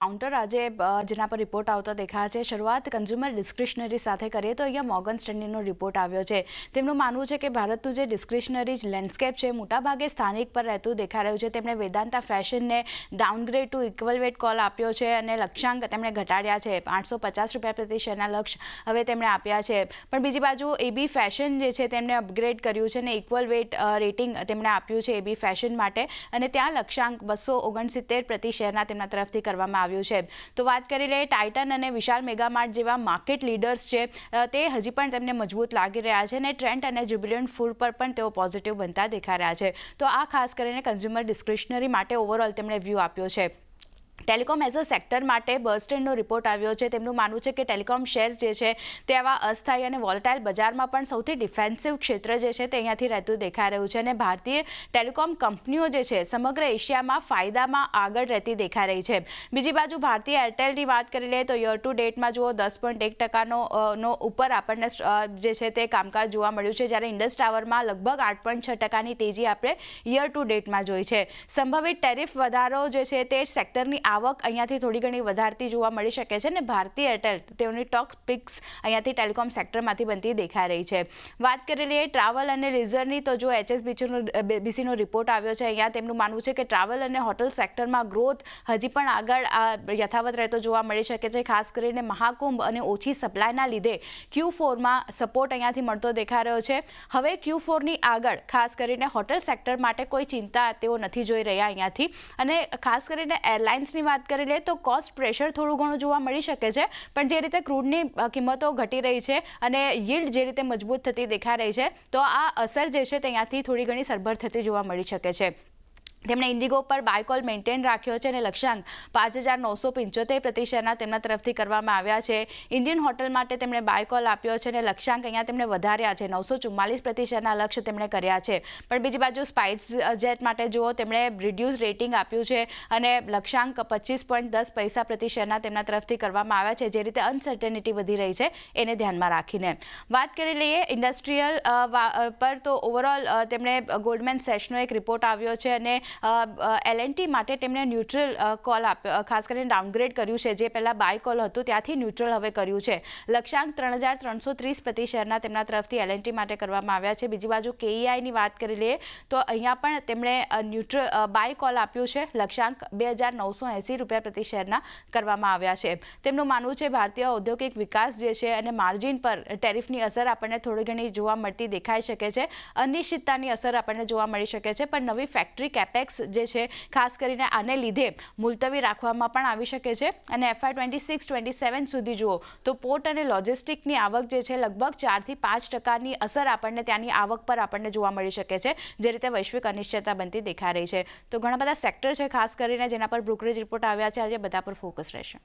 Counter આજે જેના પર રિપોર્ટ આવતો દેખાય છે। શરૂઆત કન્ઝ્યુમર ડિસ્ક્રિશનરી સાથે કરીએ તો અહીંયા મોર્ગન સ્ટેનલીનો રિપોર્ટ આવ્યો છે। તેમનું માનવું છે કે ભારતનું જે ડિસ્ક્રિશનરી લેન્ડસ્કેપ છે મોટાભાગે સ્થાનિક પર રહેતું દેખાઈ રહ્યું છે। તેમણે વેદાંતા ફેશનને ડાઉનગ્રેડ ટુ ઇક્વલવેટ કોલ આપ્યો છે અને લક્ષ્યાંક તેમણે ઘટાડ્યા છે। 850 રૂપિયા પ્રતિ શેરના લક્ષ્ય હવે તેમણે આપ્યા છે। પણ બીજી બાજુ એબી ફેશન જે છે તેમણે અપગ્રેડ કર્યું છે અને ઇક્વલવેટ રેટિંગ તેમણે આપ્યું છે એબી ફેશન માટે અને ત્યાં લક્ષ્યાંક 269 પ્રતિ શેરના તેમના તરફથી કરવામાં तो बात करी ले टाइटन और विशाल मेगामार्ट जेवा मार्केट लीडर्स है ते हजी पण तेमने मजबूत लागी रह्या छे ने ट्रेंड और जुबिलंट फूड पर पण तेओ पॉजिटिव बनता देखाई रह्या छे। तो आ खास करीने कन्ज्युमर डिस्क्रिशनरी माटे ओवरऑल तेमणे व्यू आप्यो छे। टेलिकॉम एज अ सेक्टर माटे बर्स्टेनનો રિપોર્ટ આવ્યો છે। તેમનું માનવું છે કે ટેલિકોમ શેર્સ જે છે તે આવા અસ્થાયી અને વોલેટાઇલ બજારમાં પણ સૌથી ડિફેન્સિવ ક્ષેત્ર જે છે તે અહીંયાથી રહેતું દેખાઈ રહ્યું છે અને ભારતીય ટેલિકોમ કંપનીઓ જે છે સમગ્ર એશિયામાં ફાયદામાં આગળ રહેતી દેખાઈ રહી છે। બીજી બાજુ ભારતીય એરટેલની વાત કરી લે તો યર ટુ ડેટમાં જુઓ 10.1% ઉપર આપણને જે છે તે કામકાજ જોવા મળ્યું છે, જ્યારે ઇન્ડસ ટાવરમાં લગભગ 8.6%ની તેજી આપણે યર ટુ ડેટમાં જોઈ છે। સંભવિત ટેરિફ વધારો જે છે તે સેક્ટરની आवक અહીંયાથી થોડી ઘણી વધારતી જોવા મળી શકે છે અને ભારતીય એરટેલ તેઓની ટોપ પિક્સ અહીંયાથી ટેલિકોમ સેક્ટરમાંથી બનતી દેખાઈ રહી છે। વાત કરી લઈએ ટ્રાવેલ અને લીઝરની તો જો HSBCનો રિપોર્ટ આવ્યો છે। અહીંયા તેમનું માનવું છે કે ટ્રાવેલ અને હોટલ સેક્ટરમાં ગ્રોથ હજી પણ આગળ યથાવત રહેતો જોવા મળી શકે છે। ખાસ કરીને મહાકુંભ અને ઓછી સપ્લાયના લીધે Q4માં સપોર્ટ અહીંયાથી મળતો દેખાઈ રહ્યો છે। હવે Q4ની આગળ ખાસ કરીને હોટલ સેક્ટર માટે કોઈ ચિંતા તેઓ નથી જોઈ રહ્યા અહીંયાથી અને ખાસ કરીને એરલાઇન્સની વાત કરી લે તો કોસ્ટ પ્રેશર થોડું ઘણું જોવા મળી શકે છે, પણ જે રીતે ક્રૂડની કિંમતો ઘટી રહી છે અને yieldજે રીતે મજબૂત થતી દેખાઈ રહી છે તો આ અસર જે છે તે અહીંયાથી થોડી ઘણી સરભર થતી જોવા મળી શકે છે। તેમણે ઇન્ડિગો પર બાય કોલ મેન્ટેન રાખ્યો છે અને લક્ષ્યાંક 5975 પ્રતિ શેરના તેમના તરફથી કરવામાં આવ્યા છે। ઇન્ડિયન હોટલ માટે તેમણે બાય કોલ આપ્યો છે અને લક્ષ્યાંક અહીંયા તેમણે વધાર્યા છે। 944 પ્રતિ શેરના લક્ષ્ય તેમણે કર્યા છે। પણ બીજી બાજુ સ્પાઇસ જેટ માટે જુઓ તેમણે રિડ્યુસ રેટિંગ આપ્યું છે અને લક્ષ્યાંક 25.10 પૈસા પ્રતિ શેરના તેમના તરફથી કરવામાં આવ્યા છે, જે રીતે અનસર્ટેનિટી વધી રહી છે એને ધ્યાનમાં રાખીને। વાત કરી લઈએ ઇન્ડસ્ટ્રીયલ પર તો ઓવરઓલ તેમણે ગોલ્ડમેન સેશનો એક રિપોર્ટ આવ્યો છે અને L&T માટે તેમણે ન્યુટ્રલ કોલ આપ્યો, ખાસ કરીને ડાઉનગ્રેડ કર્યું છે। જે પહેલાં બાય કોલ હતું ત્યાંથી ન્યુટ્રલ હવે કર્યું છે। લક્ષ્યાંક 3330 પ્રતિ શેરના તેમના તરફથી L&T માટે કરવામાં આવ્યા છે। બીજી બાજુ KEIની વાત કરી લઈએ તો અહીંયા પણ તેમણે ન્યુટ્રલ બાય કોલ આપ્યું છે। લક્ષ્યાંક 2980 રૂપિયા પ્રતિ શેરના કરવામાં આવ્યા છે। તેમનું માનવું છે ભારતીય ઔદ્યોગિક વિકાસ જે છે અને માર્જિન પર ટેરિફની અસર આપણને થોડી ઘણી જોવા મળતી દેખાઈ શકે છે। અનિશ્ચિતતાની અસર આપણને જોવા મળી શકે છે, પણ નવી ફેક્ટરી કેપેક્સ જે છે ખાસ કરીને આને લીધે મુલતવી રાખવામાં પણ આવી શકે છે અને FY 26-27 સુધી જુઓ તો પોર્ટ અને લોજિસ્ટિકની આવક જે છે લગભગ 4 થી 5% અસર આપણને ત્યાંની આવક પર આપણને જોવા મળી શકે છે, જે રીતે વૈશ્વિક અનિશ્ચિતતા બનતી દેખાઈ રહી છે। તો ઘણા બધા સેક્ટર છે ખાસ કરીને જેના પર બ્રોકરેજ રિપોર્ટ આવ્યા છે, આજે બધા પર ફોકસ રહેશે।